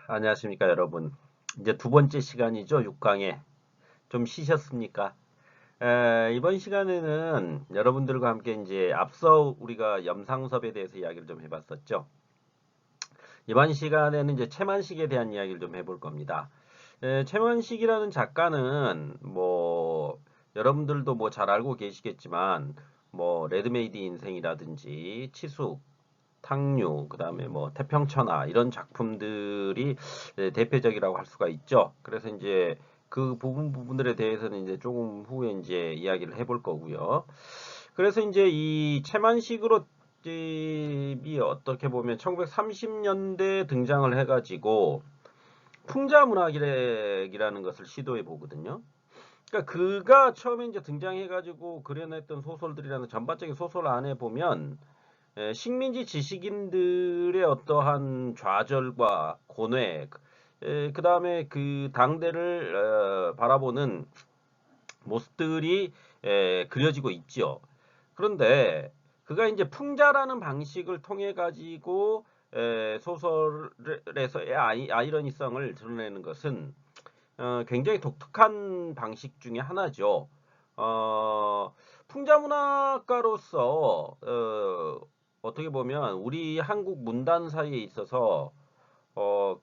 안녕하십니까, 여러분. 이제 두 번째 시간이죠, 6강에. 좀 쉬셨습니까? 이번 시간에는 여러분들과 함께 이제 앞서 우리가 염상섭에 대해서 이야기를 좀 해봤었죠. 이번 시간에는 이제 최만식에 대한 이야기를 좀 해볼 겁니다. 최만식이라는 작가는 여러분들도 뭐 잘 알고 계시겠지만 레드메이드 인생이라든지 치숙, 탕류, 그다음에 태평천하 이런 작품들이 대표적이라고 할 수가 있죠. 그래서 이제 그 부분들에 대해서는 이제 조금 후에 이제 이야기를 해볼 거고요. 그래서 이제 이 채만식으로 이 어떻게 보면 1930년대 등장을 해가지고 풍자문학이라는 것을 시도해 보거든요. 그러니까 그가 처음에 이제 등장해가지고 그려냈던 소설들이라는 전반적인 소설 안에 보면 식민지 지식인들의 어떠한 좌절과 고뇌, 그 다음에 그 당대를 바라보는 모습들이 그려지고 있죠. 그런데 그가 이제 풍자라는 방식을 통해 가지고 소설에서의 아이러니성을 드러내는 것은 굉장히 독특한 방식 중에 하나죠. 풍자문학가로서 어떻게 보면 우리 한국 문단사에 있어서 어,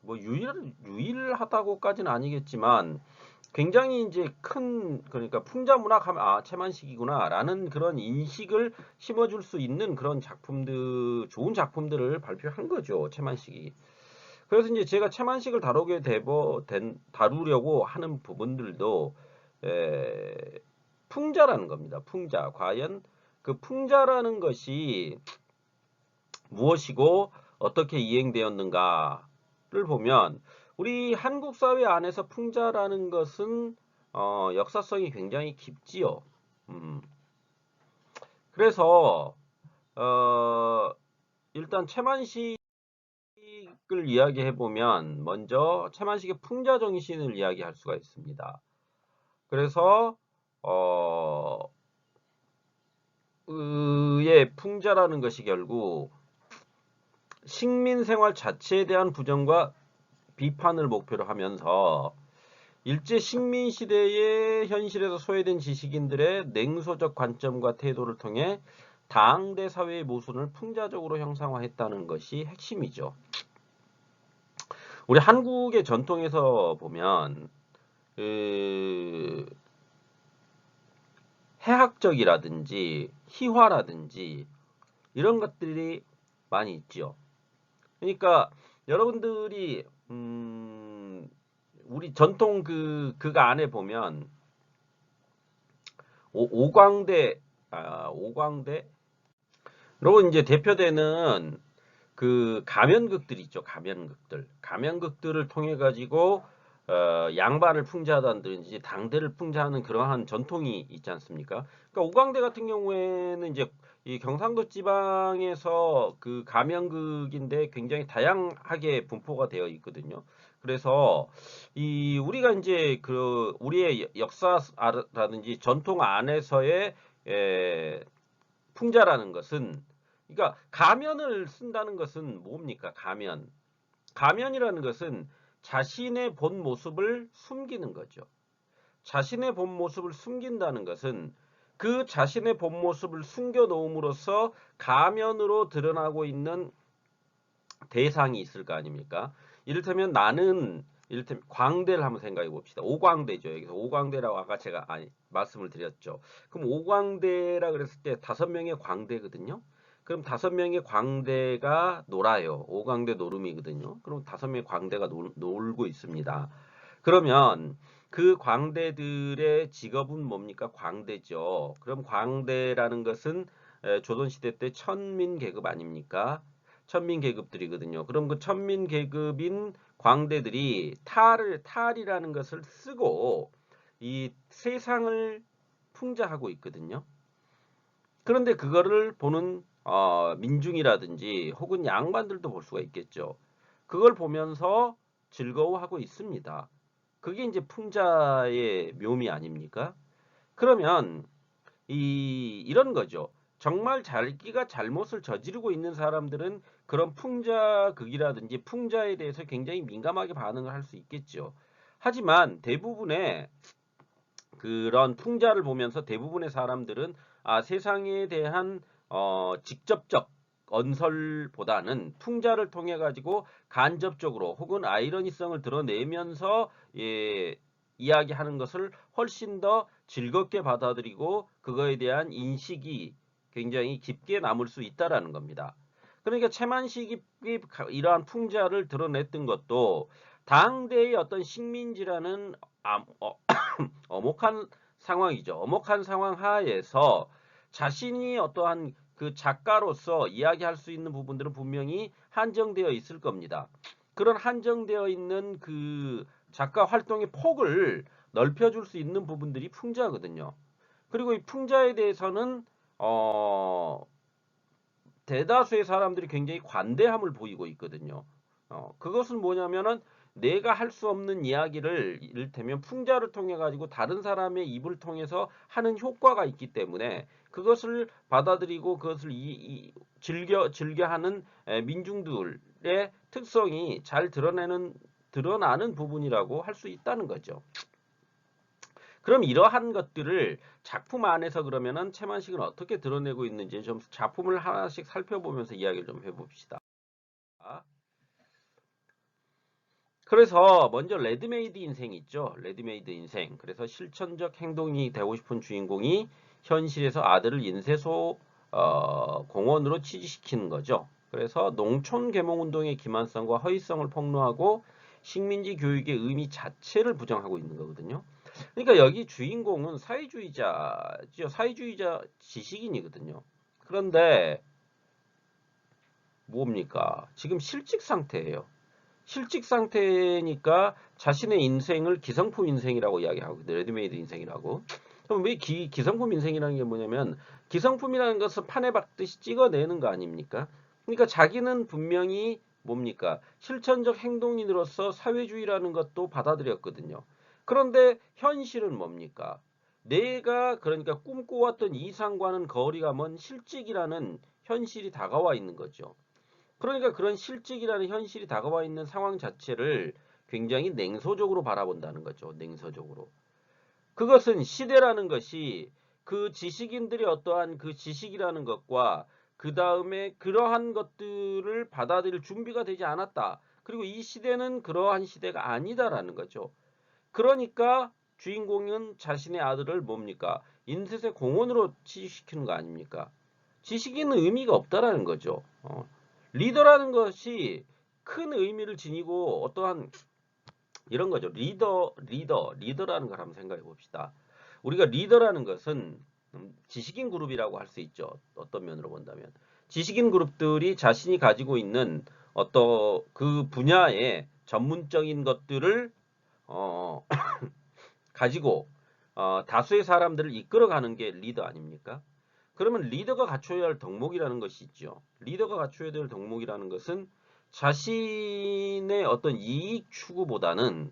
유일하다고까지는 아니겠지만 굉장히 이제 그러니까 풍자문학 하면 채만식이구나라는 그런 인식을 심어줄 수 있는 그런 좋은 작품들을 발표한 거죠, 채만식이. 그래서 이제 제가 채만식을 다루려고 하는 부분들도 에, 풍자라는 겁니다. 풍자. 과연 그 풍자라는 것이 무엇이고 어떻게 이행되었는가를 보면 우리 한국 사회 안에서 풍자라는 것은 역사성이 굉장히 깊지요. 음. 그래서 어, 일단 채만식을 이야기해 보면 먼저 채만식의 풍자 정신을 이야기할 수가 있습니다. 그래서 어, 의의 풍자라는 것이 결국 식민 생활 자체에 대한 부정과 비판을 목표로 하면서 일제 식민 시대의 현실에서 소외된 지식인들의 냉소적 관점과 태도를 통해 당대 사회의 모순을 풍자적으로 형상화했다는 것이 핵심이죠. 우리 한국의 전통에서 보면 그 해학적이라든지 희화라든지 이런 것들이 많이 있죠. 그러니까 여러분들이 우리 전통 그가 안에 보면 오광대 오광대로 이제 대표되는 그 가면극들 있죠. 가면극들을 통해 가지고 양반을 풍자하다든지 당대를 풍자하는 그러한 전통이 있지 않습니까? 그러니까 오광대 같은 경우에는 이제 이 경상도 지방에서 그 가면극인데 굉장히 다양하게 분포가 되어 있거든요. 그래서 이 우리가 이제 그 우리의 역사라든지 전통 안에서의 에, 풍자라는 것은 그러니까 가면을 쓴다는 것은 뭡니까? 가면이라는 것은 자신의 본 모습을 숨기는 거죠. 자신의 본 모습을 숨긴다는 것은 그 자신의 본 모습을 숨겨 놓음으로써 가면으로 드러나고 있는 대상이 있을 거 아닙니까? 이를테면 광대를 한번 생각해 봅시다. 오광대죠. 여기서 오광대라고 아까 제가 말씀을 드렸죠. 그럼 오광대라 그랬을 때 5명의 광대거든요. 그럼 5명의 광대가 놀아요. 오광대 노름이거든요. 그럼 5명의 광대가 놀고 있습니다. 그러면 그 광대들의 직업은 뭡니까? 광대죠. 그럼 광대라는 것은 조선시대 때 천민 계급 아닙니까? 천민 계급들이거든요. 그럼 그 천민 계급인 광대들이 탈이라는 것을 쓰고 이 세상을 풍자하고 있거든요. 그런데 그거를 보는 민중이라든지 혹은 양반들도 볼 수가 있겠죠. 그걸 보면서 즐거워하고 있습니다. 그게 이제 풍자의 묘미 아닙니까? 그러면 이런 거죠. 정말 자기가 잘못을 저지르고 있는 사람들은 그런 풍자극이라든지 풍자에 대해서 굉장히 민감하게 반응을 할 수 있겠죠. 하지만 대부분의 그런 풍자를 보면서 대부분의 사람들은 세상에 대한 직접적 언설보다는 풍자를 통해 가지고 간접적으로 혹은 아이러니성을 드러내면서 이야기하는 것을 훨씬 더 즐겁게 받아들이고 그거에 대한 인식이 굉장히 깊게 남을 수 있다라는 겁니다. 그러니까 최만식이 이러한 풍자를 드러냈던 것도 당대의 어떤 식민지라는 엄혹한 상황이죠. 엄혹한 상황 하에서 자신이 어떠한 그 작가로서 이야기할 수 있는 부분들은 분명히 한정되어 있을 겁니다. 그런 한정되어 있는 그 작가 활동의 폭을 넓혀줄 수 있는 부분들이 풍자거든요. 그리고 이 풍자에 대해서는 대다수의 사람들이 굉장히 관대함을 보이고 있거든요. 그것은 뭐냐면은 내가 할 수 없는 이야기를 이를테면 풍자를 통해 가지고 다른 사람의 입을 통해서 하는 효과가 있기 때문에 그것을 받아들이고 그것을 즐겨하는 민중들의 특성이 잘 드러나는 부분이라고 할 수 있다는 거죠. 그럼 이러한 것들을 작품 안에서 그러면은 채만식은 어떻게 드러내고 있는지 좀 작품을 하나씩 살펴보면서 이야기를 좀 해봅시다. 그래서 먼저 레드메이드 인생 있죠. 레드메이드 인생. 그래서 실천적 행동이 되고 싶은 주인공이 현실에서 아들을 인쇄소 공원으로 취직시키는 거죠. 그래서 농촌 계몽운동의 기만성과 허위성을 폭로하고 식민지 교육의 의미 자체를 부정하고 있는 거거든요. 그러니까 여기 주인공은 사회주의자죠. 사회주의자 지식인이거든요. 그런데 뭡니까? 지금 실직 상태예요. 실직 상태니까 자신의 인생을 기성품 인생이라고 이야기하거든요. 레드메이드 인생이라고. 그럼 왜 기성품 인생이라는 게 뭐냐면 기성품이라는 것은 판에 박듯이 찍어내는 거 아닙니까? 그러니까 자기는 분명히 뭡니까? 실천적 행동인으로서 사회주의라는 것도 받아들였거든요. 그런데 현실은 뭡니까? 내가 그러니까 꿈꿔왔던 이상과는 거리가 먼 실직이라는 현실이 다가와 있는 거죠. 그러니까 그런 실직이라는 현실이 다가와 있는 상황 자체를 굉장히 냉소적으로 바라본다는 거죠. 냉소적으로. 그것은 시대라는 것이 그 지식인들이 어떠한 그 지식이라는 것과 그 다음에 그러한 것들을 받아들일 준비가 되지 않았다. 그리고 이 시대는 그러한 시대가 아니다라는 거죠. 그러니까 주인공은 자신의 아들을 뭡니까? 인쇄소 공원으로 취직시키는 거 아닙니까? 지식인은 의미가 없다라는 거죠. 리더라는 것이 큰 의미를 지니고 어떠한 이런 거죠. 리더라는 걸 한번 생각해 봅시다. 우리가 리더라는 것은 지식인 그룹이라고 할 수 있죠. 어떤 면으로 본다면. 지식인 그룹들이 자신이 가지고 있는 어떤 그 분야의 전문적인 것들을 어, 가지고 다수의 사람들을 이끌어가는 게 리더 아닙니까? 그러면 리더가 갖춰야 할 덕목이라는 것이 있죠. 리더가 갖춰야 될 덕목이라는 것은 자신의 어떤 이익 추구보다는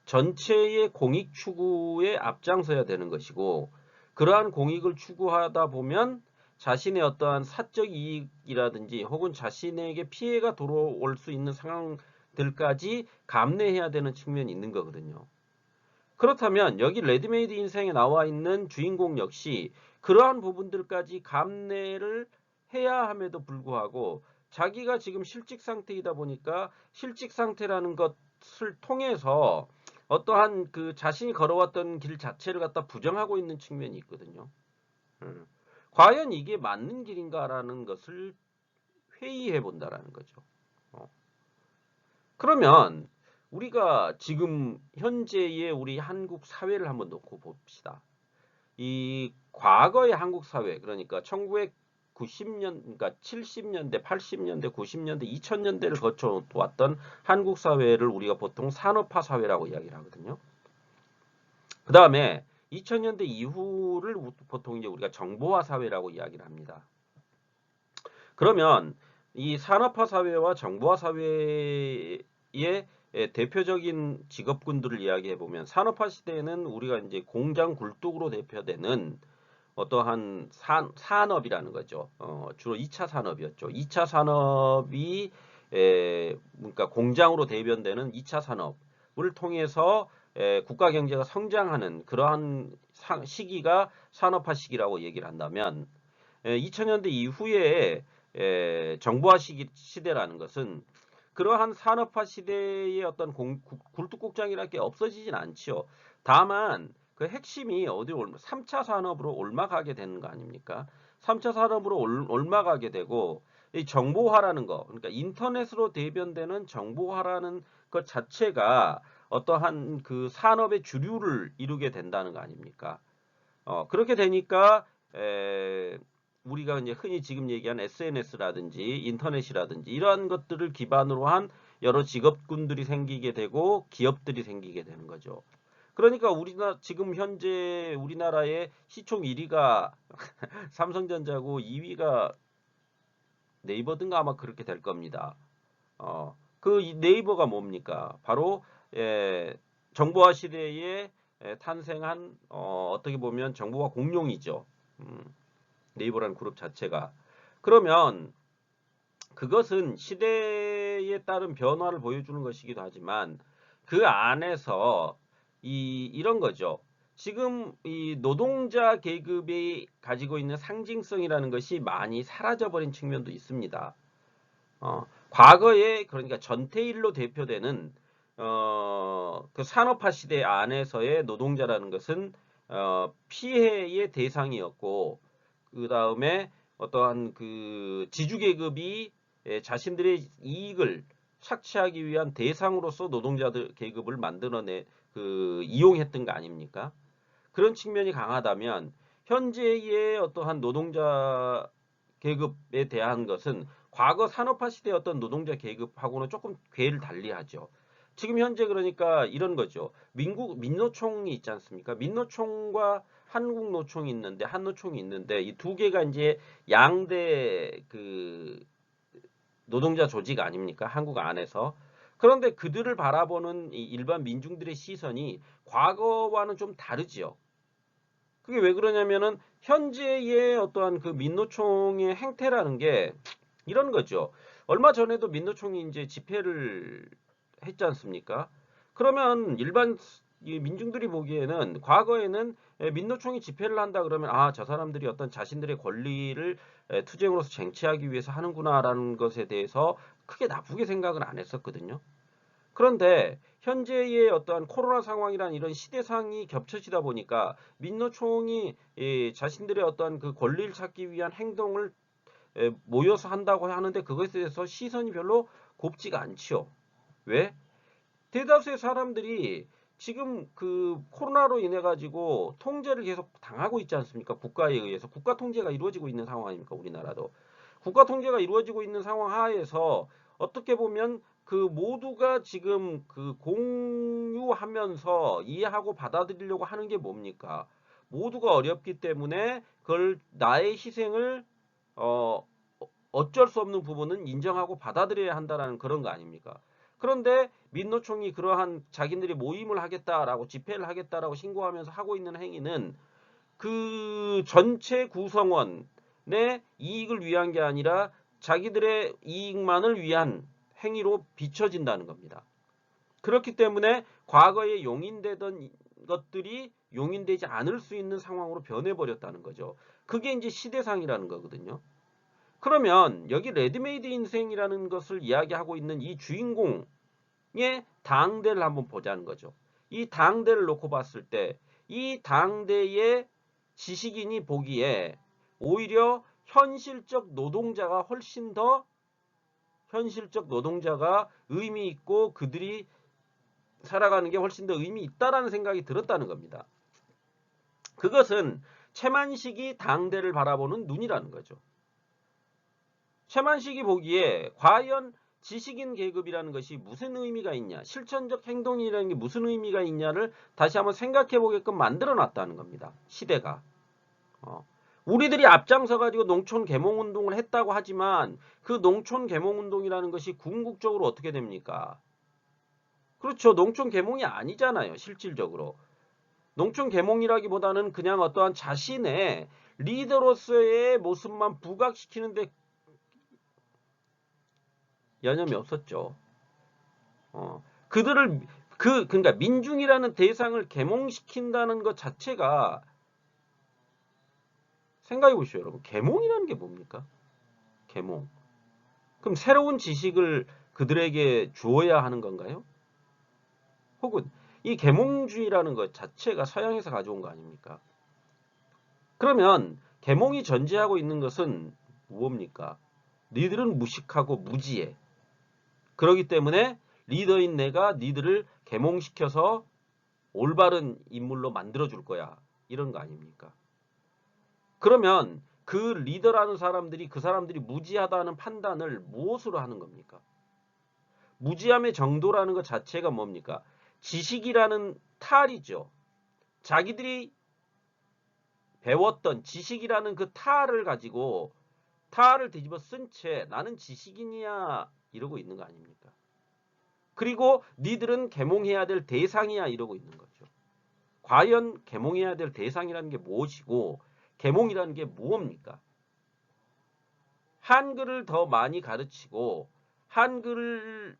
전체의 공익 추구에 앞장서야 되는 것이고 그러한 공익을 추구하다 보면 자신의 어떠한 사적 이익이라든지 혹은 자신에게 피해가 돌아올 수 있는 상황들까지 감내해야 되는 측면이 있는 거거든요. 그렇다면 여기 레드메이드 인생에 나와 있는 주인공 역시 그러한 부분들까지 감내를 해야 함에도 불구하고 자기가 지금 실직 상태이다 보니까 실직 상태라는 것을 통해서 어떠한 그 자신이 걸어왔던 길 자체를 갖다 부정하고 있는 측면이 있거든요. 과연 이게 맞는 길인가라는 것을 회의해 본다라는 거죠. 어. 그러면 우리가 지금 현재의 우리 한국 사회를 한번 놓고 봅시다. 이 과거의 한국 사회, 그러니까 1990년, 그러니까 70년대, 80년대, 90년대, 2000년대를 거쳐 왔던 한국 사회를 우리가 보통 산업화 사회라고 이야기를 하거든요. 그 다음에 2000년대 이후를 보통 이제 우리가 정보화 사회라고 이야기를 합니다. 그러면 이 산업화 사회와 정보화 사회의 대표적인 직업군들을 이야기해 보면 산업화 시대에는 우리가 이제 공장 굴뚝으로 대표되는 어떠한 산업이라는 거죠. 주로 2차 산업이었죠. 2차 산업이 그러니까 공장으로 대변되는 2차 산업을 통해서 국가 경제가 성장하는 그러한 시기가 산업화 시기라고 얘기를 한다면 2000년대 이후에 정보화 시대라는 것은 그러한 산업화 시대의 어떤 굴뚝국장이라는 게 없어지진 않지요. 다만 그 핵심이 어디 3차 산업으로 올라가게 되는 거 아닙니까? 3차 산업으로 올라가게 되고 이 정보화라는 거, 그러니까 인터넷으로 대변되는 정보화라는 것 자체가 어떠한 그 산업의 주류를 이루게 된다는 거 아닙니까? 그렇게 되니까 우리가 이제 흔히 지금 얘기한 SNS라든지 인터넷이라든지 이러한 것들을 기반으로 한 여러 직업군들이 생기게 되고 기업들이 생기게 되는 거죠. 그러니까 지금 현재 우리나라의 시총 1위가 삼성전자고 2위가 네이버든가 아마 그렇게 될 겁니다. 그 네이버가 뭡니까? 바로 정보화 시대에 탄생한 어떻게 보면 정보화 공룡이죠. 네이버라는 그룹 자체가. 그러면 그것은 시대에 따른 변화를 보여주는 것이기도 하지만 그 안에서 이런 거죠. 지금 이 노동자 계급이 가지고 있는 상징성이라는 것이 많이 사라져버린 측면도 있습니다. 과거에 그러니까 전태일로 대표되는 그 산업화 시대 안에서의 노동자라는 것은 피해의 대상이었고 그 다음에 어떠한 그 지주계급이 자신들의 이익을 착취하기 위한 대상으로서 노동자들 계급을 이용했던 거 아닙니까? 그런 측면이 강하다면 현재의 어떠한 노동자 계급에 대한 것은 과거 산업화 시대의 어떤 노동자 계급하고는 조금 궤를 달리하죠. 지금 현재 그러니까 이런 거죠. 민노총이 있지 않습니까? 민노총과 한국노총이 있는데 한노총이 있는데 이 두 개가 이제 양대 그 노동자 조직 아닙니까? 한국 안에서. 그런데 그들을 바라보는 이 일반 민중들의 시선이 과거와는 좀 다르지요. 그게 왜 그러냐면은 현재의 어떠한 그 민노총의 행태라는 게 이런 거죠. 얼마 전에도 민노총이 이제 집회를 했지 않습니까? 그러면 일반 민중들이 보기에는 과거에는 민노총이 집회를 한다 그러면 저 사람들이 어떤 자신들의 권리를 투쟁으로서 쟁취하기 위해서 하는구나라는 것에 대해서 크게 나쁘게 생각은 안 했었거든요. 그런데 현재의 어떠한 코로나 상황이란 이런 시대상이 겹쳐지다 보니까 민노총이 자신들의 어떠한 그 권리를 찾기 위한 행동을 모여서 한다고 하는데 그것에 대해서 시선이 별로 곱지가 않지요. 왜? 대다수의 사람들이 지금 그 코로나로 인해 가지고 통제를 계속 당하고 있지 않습니까? 국가에 의해서 국가 통제가 이루어지고 있는 상황 아닙니까? 우리나라도 국가 통제가 이루어지고 있는 상황 하에서 어떻게 보면 그 모두가 지금 그 공유하면서 이해하고 받아들이려고 하는 게 뭡니까? 모두가 어렵기 때문에 그걸 나의 희생을 어 어쩔 수 없는 부분은 인정하고 받아들여야 한다라는 그런 거 아닙니까? 그런데 민노총이 그러한 자기들이 모임을 하겠다라고 집회를 하겠다라고 신고하면서 하고 있는 행위는 그 전체 구성원의 이익을 위한 게 아니라 자기들의 이익만을 위한 행위로 비춰진다는 겁니다. 그렇기 때문에 과거에 용인되던 것들이 용인되지 않을 수 있는 상황으로 변해버렸다는 거죠. 그게 이제 시대상이라는 거거든요. 그러면 여기 레드메이드 인생이라는 것을 이야기하고 있는 이 주인공의 당대를 한번 보자는 거죠. 이 당대를 놓고 봤을 때 이 당대의 지식인이 보기에 오히려 현실적 노동자가 의미 있고 그들이 살아가는 게 훨씬 더 의미 있다라는 생각이 들었다는 겁니다. 그것은 최만식이 당대를 바라보는 눈이라는 거죠. 최만식이 보기에 과연 지식인 계급이라는 것이 무슨 의미가 있냐, 실천적 행동이라는 게 무슨 의미가 있냐를 다시 한번 생각해 보게끔 만들어 놨다는 겁니다. 시대가. 우리들이 앞장서 가지고 농촌 계몽 운동을 했다고 하지만 그 농촌 계몽 운동이라는 것이 궁극적으로 어떻게 됩니까? 그렇죠. 농촌 계몽이 아니잖아요. 실질적으로. 농촌 계몽이라기보다는 그냥 어떠한 자신의 리더로서의 모습만 부각시키는데 여념이 없었죠. 그들을 그러니까 민중이라는 대상을 계몽시킨다는 것 자체가 생각해 보시죠, 여러분. 계몽이라는 게 뭡니까? 계몽. 그럼 새로운 지식을 그들에게 주어야 하는 건가요? 혹은 이 계몽주의라는 것 자체가 서양에서 가져온 거 아닙니까? 그러면 계몽이 전제하고 있는 것은 무엇입니까? 니들은 무식하고 무지해. 그렇기 때문에 리더인 내가 니들을 계몽시켜서 올바른 인물로 만들어줄 거야. 이런 거 아닙니까? 그러면 그 리더라는 사람들이 그 사람들이 무지하다는 판단을 무엇으로 하는 겁니까? 무지함의 정도라는 것 자체가 뭡니까? 지식이라는 탈이죠. 자기들이 배웠던 지식이라는 그 탈을 가지고 탈을 뒤집어 쓴 채 나는 지식인이야 이러고 있는 거 아닙니까? 그리고 니들은 계몽해야 될 대상이야 이러고 있는 거죠. 과연 계몽해야 될 대상이라는 게 무엇이고 계몽이라는 게 무엇입니까? 한글을 더 많이 가르치고 한글을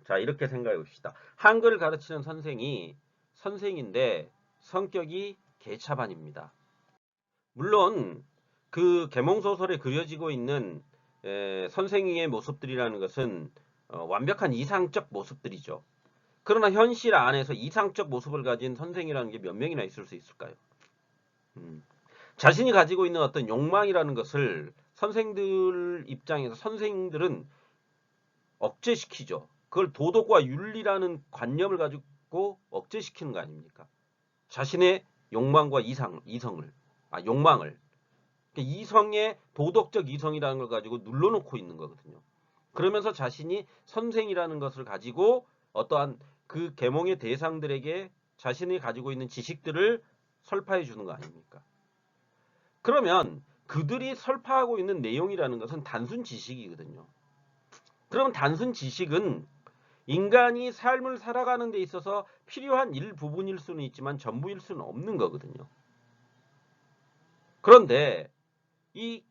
자 이렇게 생각해 봅시다. 한글을 가르치는 선생이 선생인데 성격이 개차반입니다. 물론 그 계몽소설에 그려지고 있는 선생의 모습들이라는 것은 완벽한 이상적 모습들이죠. 그러나 현실 안에서 이상적 모습을 가진 선생이라는 게 몇 명이나 있을 수 있을까요? 자신이 가지고 있는 어떤 욕망이라는 것을 선생들 입장에서 선생들은 억제시키죠. 그걸 도덕과 윤리라는 관념을 가지고 억제시키는 거 아닙니까? 자신의 욕망과 욕망을. 이성의 도덕적 이성이라는 걸 가지고 눌러놓고 있는 거거든요. 그러면서 자신이 선생이라는 것을 가지고 어떠한 그 계몽의 대상들에게 자신이 가지고 있는 지식들을 설파해 주는 거 아닙니까? 그러면 그들이 설파하고 있는 내용이라는 것은 단순 지식이거든요. 그럼 단순 지식은 인간이 삶을 살아가는 데 있어서 필요한 일부분일 수는 있지만 전부일 수는 없는 거거든요. 그런데 이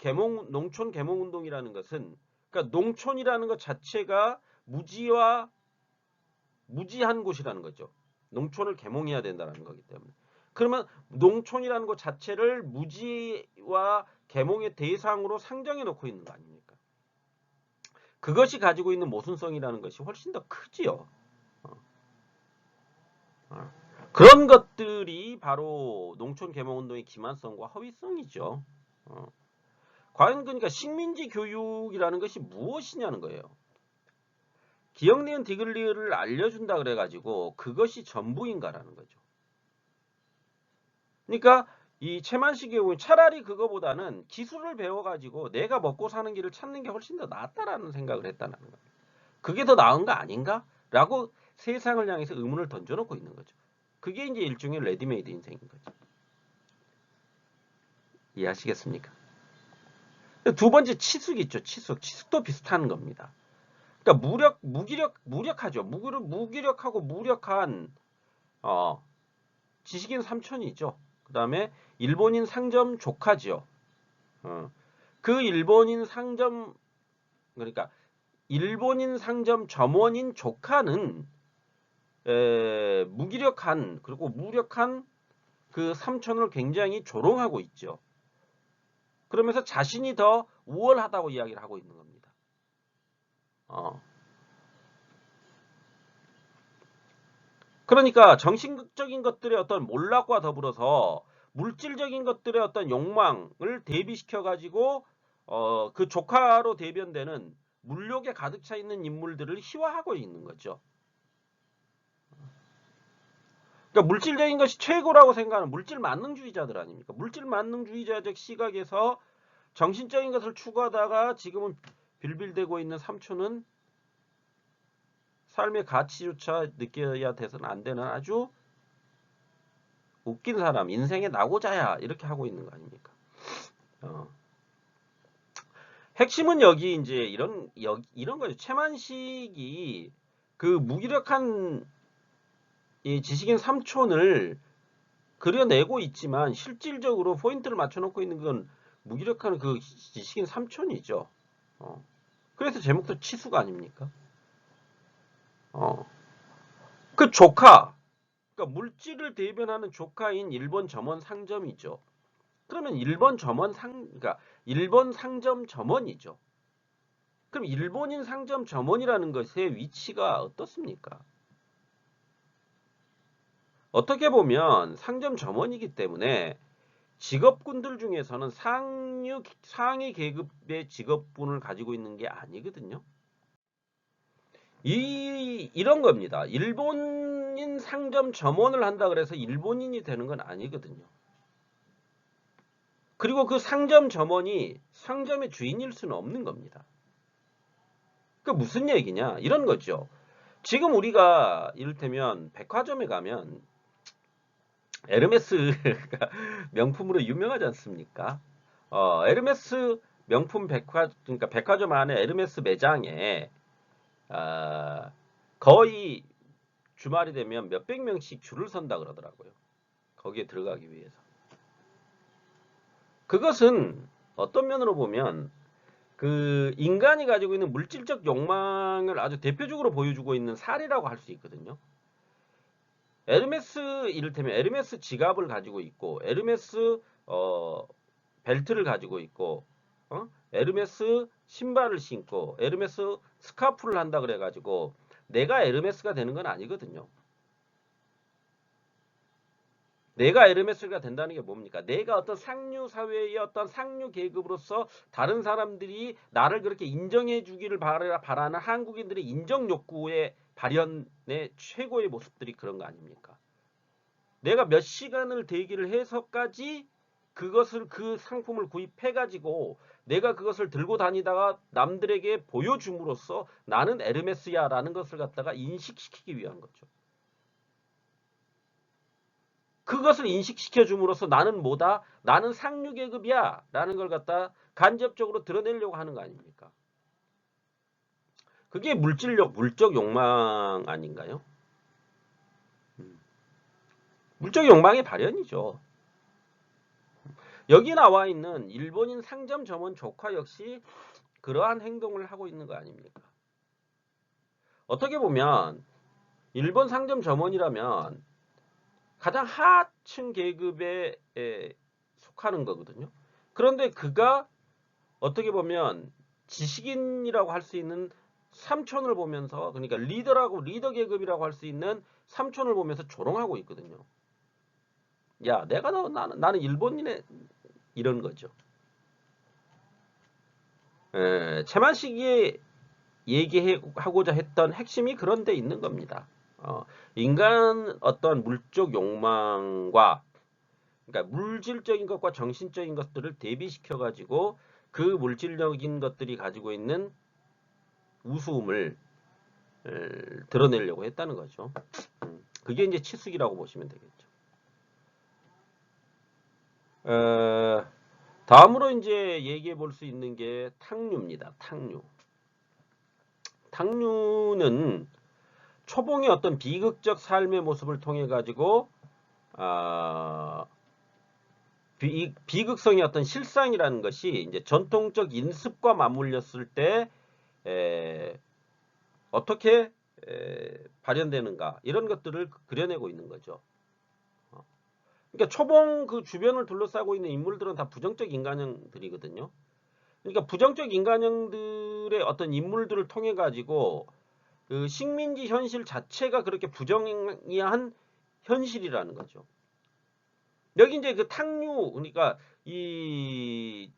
농촌 계몽 운동이라는 것은 그러니까 농촌이라는 것 자체가 무지한 곳이라는 거죠. 농촌을 계몽해야 된다는 거기 때문에. 그러면 농촌이라는 것 자체를 무지와 계몽의 대상으로 상정해 놓고 있는 거 아닙니까? 그것이 가지고 있는 모순성이라는 것이 훨씬 더 크지요. 그런 것들이 바로 농촌 계몽 운동의 기만성과 허위성이죠. 과연 그러니까 식민지 교육이라는 것이 무엇이냐는 거예요. 기억니은 디글리어를 알려준다 그래가지고 그것이 전부인가라는 거죠. 그러니까 이 채만식의 경우 차라리 그거보다는 기술을 배워가지고 내가 먹고 사는 길을 찾는 게 훨씬 더 낫다라는 생각을 했다는 겁니다. 그게 더 나은 거 아닌가? 라고 세상을 향해서 의문을 던져놓고 있는 거죠. 그게 이제 일종의 레디메이드 인생인 거죠. 이해하시겠습니까? 두 번째 치숙 있죠. 치숙도 비슷한 겁니다. 그러니까 무력하죠. 무기력하고 무력한 지식인 삼촌이죠. 그 다음에 일본인 상점 조카죠. 그 일본인 상점 그러니까 일본인 상점 점원인 조카는 무기력한 그리고 무력한 그 삼촌을 굉장히 조롱하고 있죠. 그러면서 자신이 더 우월하다고 이야기를 하고 있는 겁니다. 그러니까 정신적인 것들의 어떤 몰락과 더불어서 물질적인 것들의 어떤 욕망을 대비시켜 가지고 그 조카로 대변되는 물욕에 가득 차 있는 인물들을 희화하고 있는 거죠. 그러니까 물질적인 것이 최고라고 생각하는 물질 만능주의자들 아닙니까? 물질 만능주의자적 시각에서 정신적인 것을 추구하다가 지금은 빌빌대고 있는 삼촌은 삶의 가치조차 느껴야 돼서는 안 되는 아주 웃긴 사람, 인생의 낙오자야 이렇게 하고 있는 거 아닙니까? 핵심은 여기 이제 이런 거죠. 채만식이 그 무기력한 이 지식인 삼촌을 그려내고 있지만 실질적으로 포인트를 맞춰놓고 있는 건 무기력한 그 지식인 삼촌이죠. 그래서 제목도 치수가 아닙니까? 그 조카, 그러니까 물질을 대변하는 조카인 일본 점원 상점이죠. 그러면 그러니까 일본 상점 점원이죠. 그럼 일본인 상점 점원이라는 것의 위치가 어떻습니까? 어떻게 보면 상점 점원이기 때문에 직업군들 중에서는 상위 계급의 직업군을 가지고 있는 게 아니거든요. 이런 겁니다. 일본인 상점 점원을 한다 그래서 일본인이 되는 건 아니거든요. 그리고 그 상점 점원이 상점의 주인일 수는 없는 겁니다. 그 무슨 얘기냐? 이런 거죠. 지금 우리가 이를테면 백화점에 가면 에르메스가 명품으로 유명하지 않습니까? 에르메스 명품 그러니까 백화점 안에 에르메스 매장에 거의 주말이 되면 몇백 명씩 줄을 선다 그러더라고요. 거기에 들어가기 위해서. 그것은 어떤 면으로 보면 그 인간이 가지고 있는 물질적 욕망을 아주 대표적으로 보여주고 있는 사례라고 할 수 있거든요. 이를테면 에르메스 지갑을 가지고 있고 에르메스 벨트를 가지고 있고 에르메스 신발을 신고 에르메스 스카프를 한다 그래가지고 내가 에르메스가 되는 건 아니거든요. 내가 에르메스가 된다는 게 뭡니까? 내가 어떤 상류 사회의 어떤 상류 계급으로서 다른 사람들이 나를 그렇게 인정해 주기를 바라는 한국인들의 인정 욕구의 발현의 최고의 모습들이 그런 거 아닙니까? 내가 몇 시간을 대기를 해서까지 그 상품을 구입해 가지고 내가 그것을 들고 다니다가 남들에게 보여줌으로써 나는 에르메스야라는 것을 갖다가 인식시키기 위한 거죠. 그것을 인식시켜 줌으로써 나는 뭐다? 나는 상류 계급이야 라는 걸 갖다 간접적으로 드러내려고 하는 거 아닙니까? 그게 물적 욕망 아닌가요? 물적 욕망의 발현이죠. 여기 나와 있는 일본인 상점 점원 조카 역시 그러한 행동을 하고 있는 거 아닙니까? 어떻게 보면 일본 상점 점원이라면 가장 하층 계급에 속하는 거거든요. 그런데 그가 어떻게 보면 지식인이라고 할 수 있는 삼촌을 보면서, 그러니까 리더 계급이라고 할 수 있는 삼촌을 보면서 조롱하고 있거든요. 야, 나는 일본인의 이런 거죠. 채만식이 얘기하고자 했던 핵심이 그런 데 있는 겁니다. 인간 어떤 물적 욕망과, 그러니까 물질적인 것과 정신적인 것들을 대비시켜 가지고 그 물질적인 것들이 가지고 있는 우스움을 드러내려고 했다는 거죠. 그게 이제 치숙이라고 보시면 되겠죠. 다음으로 이제 얘기해 볼 수 있는 게 탕류입니다. 탕류. 탕류는 초봉의 어떤 비극적 삶의 모습을 통해 가지고 비극성의 어떤 실상이라는 것이 이제 전통적 인습과 맞물렸을 때 어떻게 발현되는가 이런 것들을 그려내고 있는 거죠. 그러니까 초봉 그 주변을 둘러싸고 있는 인물들은 다 부정적 인간형들이거든요. 그러니까 부정적 인간형들의 어떤 인물들을 통해 가지고 그 식민지 현실 자체가 그렇게 부정한 현실이라는 거죠. 여기 이제 그 탕류, 그러니까 이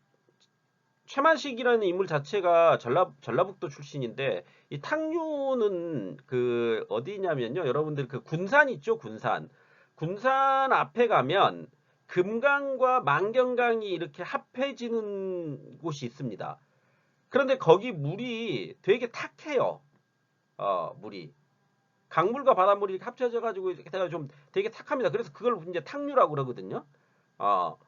최만식이라는 인물 자체가 전라북도 출신인데 이 탕류는 그 어디냐면요. 여러분들 그 군산 있죠, 군산. 군산 앞에 가면 금강과 만경강이 이렇게 합해지는 곳이 있습니다. 그런데 거기 물이 되게 탁해요. 물이. 강물과 바닷물이 이렇게 합쳐져 가지고 이렇게 좀 되게 탁합니다. 그래서 그걸 이제 탕류라고 그러거든요. 어,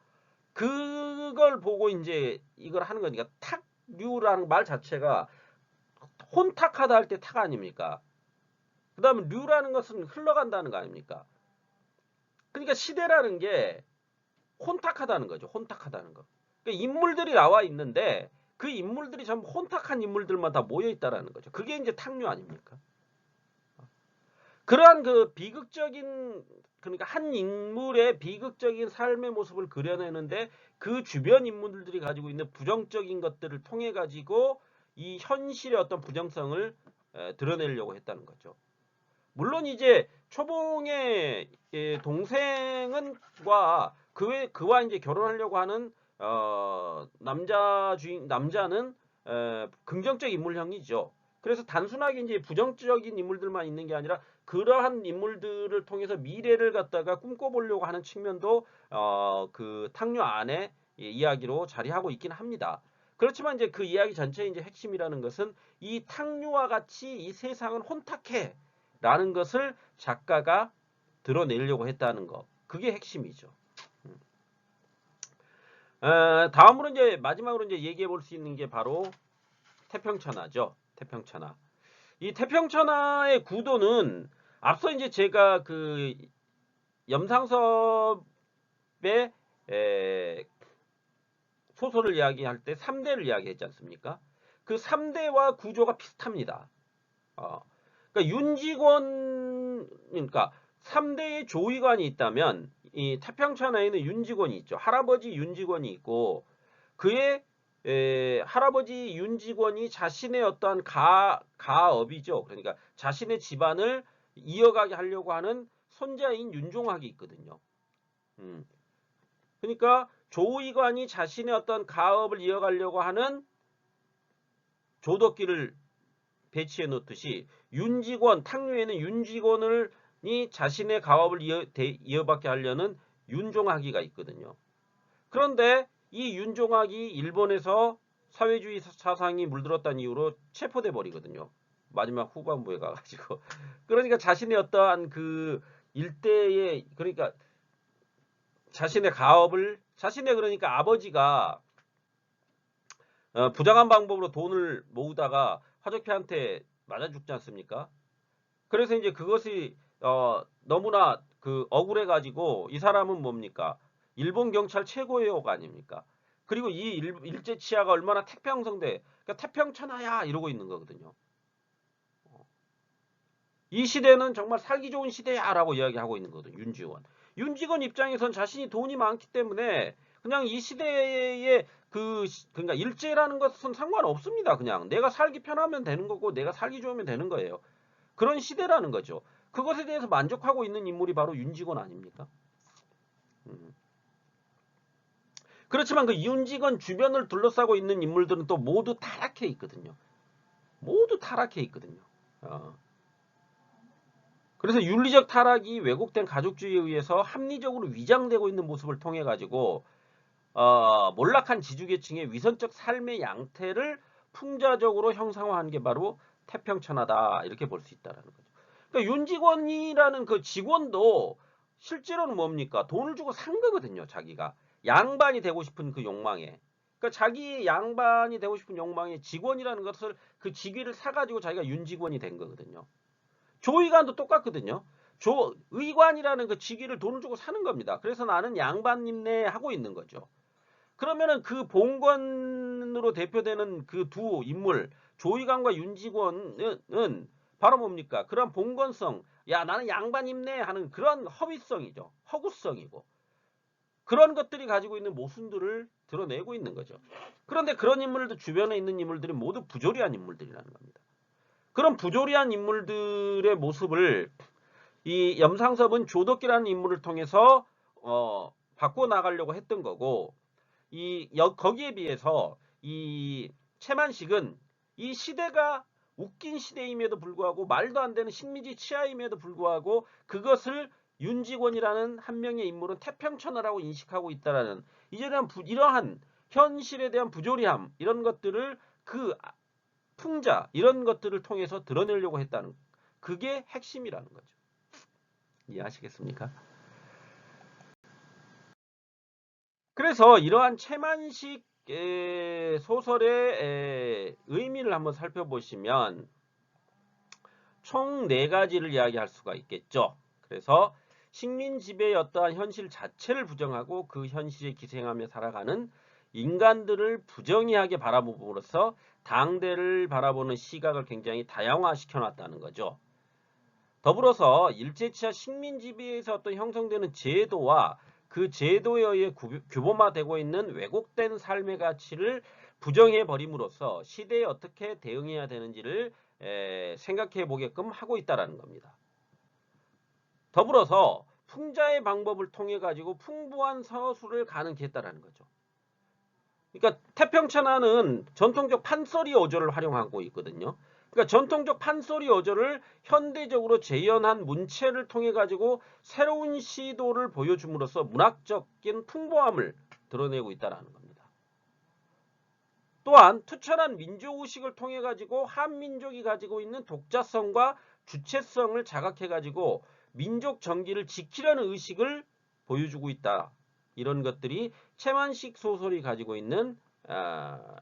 그걸 보고 이제 이걸 하는 거니까 탁류라는 말 자체가 혼탁하다 할 때 탁 아닙니까? 그 다음에 류라는 것은 흘러간다는 거 아닙니까? 그러니까 시대라는 게 혼탁하다는 거죠. 혼탁하다는 거. 그러니까 인물들이 나와 있는데 그 인물들이 전부 혼탁한 인물들만 다 모여 있다라는 거죠. 그게 이제 탕류 아닙니까? 그러한 그 비극적인, 그러니까 한 인물의 비극적인 삶의 모습을 그려내는데 그 주변 인물들이 가지고 있는 부정적인 것들을 통해 가지고 이 현실의 어떤 부정성을 드러내려고 했다는 거죠. 물론 이제 초봉의 동생은 그와 이제 결혼하려고 하는 남자는 긍정적 인물형이죠. 그래서 단순하게 이제 부정적인 인물들만 있는 게 아니라 그러한 인물들을 통해서 미래를 갖다가 꿈꿔보려고 하는 측면도 그 탕류 안에 이야기로 자리하고 있긴 합니다. 그렇지만 이제 그 이야기 전체의 이제 핵심이라는 것은 이 탕류와 같이 이 세상은 혼탁해 라는 것을 작가가 드러내려고 했다는 거. 그게 핵심이죠. 다음으로 이제 마지막으로 이제 얘기해 볼 수 있는 게 바로 태평천하죠. 태평천하. 이 태평천하의 구도는 앞서 이제 제가 그 염상섭의 소설을 이야기할 때 3대를 이야기했지 않습니까? 그 3대와 구조가 비슷합니다. 그러니까 그러니까 3대의 조위관이 있다면 이 태평천하에는 윤직원이 있죠. 할아버지 윤직원이 있고 그의 할아버지 윤직원이 자신의 어떠한 가업이죠. 그러니까 자신의 집안을 이어가게 하려고 하는 손자인 윤종학이 있거든요. 그러니까 조위관이 자신의 어떤 가업을 이어가려고 하는 조덕기를 배치해 놓듯이 탕류에는 윤직원이 자신의 가업을 이어받게 하려는 윤종학이가 있거든요. 그런데 이 윤종학이 일본에서 사회주의 사상이 물들었다는 이유로 체포돼 버리거든요. 마지막 후반부에 가가지고. 그러니까 자신의 어떠한 그 일대의, 그러니까 자신의 그러니까 아버지가 부당한 방법으로 돈을 모으다가 화적피한테 맞아 죽지 않습니까? 그래서 이제 그것이 너무나 그 억울해 가지고 이 사람은 뭡니까? 일본 경찰 최고위호가 아닙니까? 그리고 이 일제 치하가 얼마나 태평성대, 그러니까 태평천하야 이러고 있는 거거든요. 이 시대는 정말 살기 좋은 시대야라고 이야기하고 있는 거거든요. 윤직원 입장에선 자신이 돈이 많기 때문에 그냥 이 시대에 그러니까 일제라는 것은 상관없습니다. 그냥 내가 살기 편하면 되는 거고 내가 살기 좋으면 되는 거예요. 그런 시대라는 거죠. 그것에 대해서 만족하고 있는 인물이 바로 윤직원 아닙니까? 그렇지만 그 윤직원 주변을 둘러싸고 있는 인물들은 또 모두 타락해 있거든요. 모두 타락해 있거든요. 그래서 윤리적 타락이 왜곡된 가족주의에 의해서 합리적으로 위장되고 있는 모습을 통해 가지고 몰락한 지주계층의 위선적 삶의 양태를 풍자적으로 형상화한 게 바로 태평천하다 이렇게 볼 수 있다라는 거죠. 그러니까 윤직원이라는 그 직원도 실제로는 뭡니까? 돈을 주고 산 거거든요. 자기가 양반이 되고 싶은 그 욕망에. 그러니까 자기 양반이 되고 싶은 욕망에 직원이라는 것을 그 직위를 사가지고 자기가 윤직원이 된 거거든요. 조의관도 똑같거든요. 의관이라는 그 직위를 돈을 주고 사는 겁니다. 그래서 나는 양반님네 하고 있는 거죠. 그러면은 그 봉건으로 대표되는 그 두 인물, 조의관과 윤직원은 바로 뭡니까? 그런 봉건성, 야 나는 양반님네 하는 그런 허위성이죠. 허구성이고. 그런 것들이 가지고 있는 모순들을 드러내고 있는 거죠. 그런데 그런 인물들 주변에 있는 인물들이 모두 부조리한 인물들이라는 겁니다. 그런 부조리한 인물들의 모습을 이 염상섭은 조덕기라는 인물을 통해서 바꿔 나가려고 했던 거고 거기에 비해서 이 채만식은 이 시대가 웃긴 시대임에도 불구하고 말도 안 되는 식민지 치하임에도 불구하고 그것을 윤직원이라는 한 명의 인물은 태평천하라고 인식하고 있다라는 이러한 현실에 대한 부조리함 이런 것들을 그 풍자 이런 것들을 통해서 드러내려고 했다는 그게 핵심이라는 거죠. 이해하시겠습니까? 그래서 이러한 채만식 소설의 의미를 한번 살펴보시면 총 4가지를 이야기할 수가 있겠죠. 그래서 식민 지배의 어떠한 현실 자체를 부정하고 그 현실에 기생하며 살아가는 인간들을 부정의하게 바라봄으로써 당대를 바라보는 시각을 굉장히 다양화시켜 놨다는 거죠. 더불어서 일제치하 식민 지배에서 어떤 형성되는 제도와 그 제도에 의해 규범화되고 있는 왜곡된 삶의 가치를 부정해 버림으로써 시대에 어떻게 대응해야 되는지를 생각해 보게끔 하고 있다는 겁니다. 더불어서 풍자의 방법을 통해 가지고 풍부한 서술을 가능케 했다는 거죠. 그러니까 태평천하는 전통적 판소리 어조를 활용하고 있거든요. 그러니까 전통적 판소리 어조를 현대적으로 재현한 문체를 통해 가지고 새로운 시도를 보여줌으로써 문학적인 풍부함을 드러내고 있다는 겁니다. 또한 투철한 민족의식을 통해 가지고 한민족이 가지고 있는 독자성과 주체성을 자각해 가지고 민족 정기를 지키려는 의식을 보여주고 있다. 이런 것들이 채만식 소설이 가지고 있는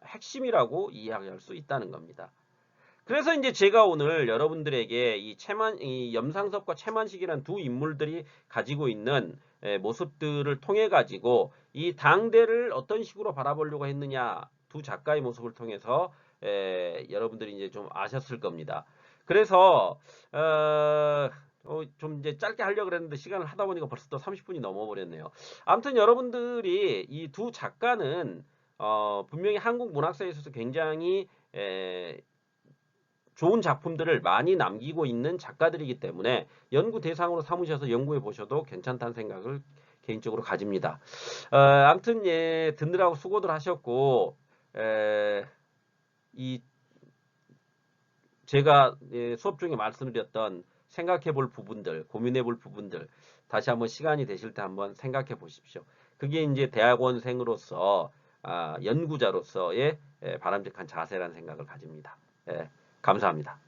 핵심이라고 이해할 수 있다는 겁니다. 그래서 이제 제가 오늘 여러분들에게 이 염상섭과 채만식이라는 두 인물들이 가지고 있는 모습들을 통해 가지고 이 당대를 어떤 식으로 바라보려고 했느냐 두 작가의 모습을 통해서 여러분들이 이제 좀 아셨을 겁니다. 그래서 좀 이제 짧게 하려고 그랬는데 시간을 하다 보니까 벌써 또 30분이 넘어버렸네요. 아무튼 여러분들이 이 두 작가는 분명히 한국 문학사에 있어서 굉장히 좋은 작품들을 많이 남기고 있는 작가들이기 때문에 연구 대상으로 삼으셔서 연구해 보셔도 괜찮다는 생각을 개인적으로 가집니다. 아무튼 예, 듣느라고 수고들 하셨고 이 제가 수업 중에 말씀드렸던 생각해 볼 부분들, 고민해 볼 부분들 다시 한번 시간이 되실 때 한번 생각해 보십시오. 그게 이제 대학원생으로서 연구자로서의 바람직한 자세라는 생각을 가집니다. 감사합니다.